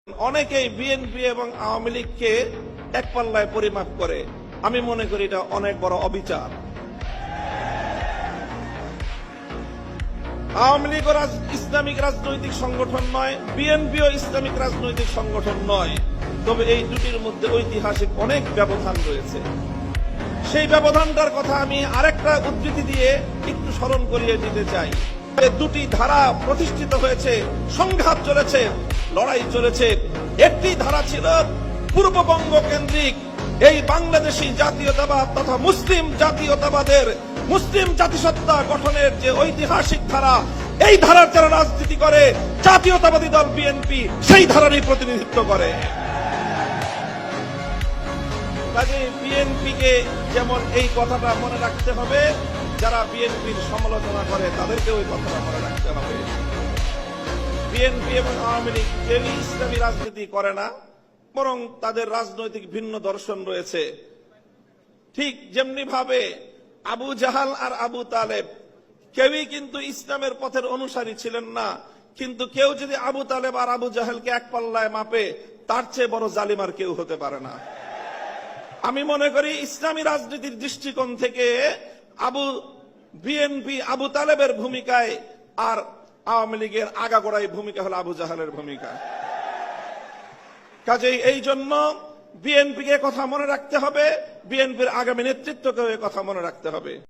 অনেকেই বিএনপি এবং আওয়ামী লীগকে এক পাল্লায় পরিমাপ করে। আমি মনে করি এটা অনেক বড় অবিচার। আওয়ামী লীগ ইসলামিক রাজনৈতিক সংগঠন নয়, বিএনপিও ইসলামিক রাজনৈতিক সংগঠন নয়। তবে এই দুটির মধ্যে ঐতিহাসিক অনেক ব্যবধান রয়েছে। সেই ব্যবধানটার কথা আমি আরেকটা উদ্ধৃতি দিয়ে একটু স্মরণ করিয়ে দিতে চাই। দুটি ধারা প্রতিষ্ঠিত হয়েছে, সংঘাত চলেছে, লড়াই চলেছে। একটি ধারা ছিল পূর্ববঙ্গ কেন্দ্রিক এই বাংলাদেশী জাতীয়তাবাদ তথা মুসলিম জাতীয়তাবাদের মুসলিম জাতিসত্তা গঠনের যে ঐতিহাসিক ধারা, এই ধারার যারা রাজনীতি করে জাতীয়তাবাদী দল বিএনপি সেই ধারারই প্রতিনিধিত্ব করে। কাজে বিএনপিকে যেমন এই কথাটা মনে রাখতে হবে, যারা বিএনপির সমালোচনা করে তাদেরকে ওই কথাটা মনে রাখতে হবে। বিএনপি এবং আওয়ামী লীগ কেউই ইসলামী রাজনীতি করে না, বরং তাদের রাজনৈতিক ভিন্ন দর্শন রয়েছে। ঠিক যেমনি ভাবে আবু জাহাল আর আবু তালেব কেউই কিন্তু ইসলামের পথের অনুসারী ছিলেন না, কিন্তু কেউ যদি আবু তালেব আর আবু জাহেলকে এক পাল্লায় মাপে, তার চেয়ে বড় জালিম আর কেউ হতে পারে না। আমি মনে করি ইসলামী রাজনীতির দৃষ্টিকোণ থেকে বিএনপি আবু তালেবের ভূমিকায় আর আওয়ামী লীগের আগাগোড়াই ভূমিকা হলো আবু জাহেলের ভূমিকা। কাজেই এই জন্য বিএনপিকে কথা মনে রাখতে হবে, বিএনপির আগামী নেতৃত্বকে কথা মনে রাখতে হবে।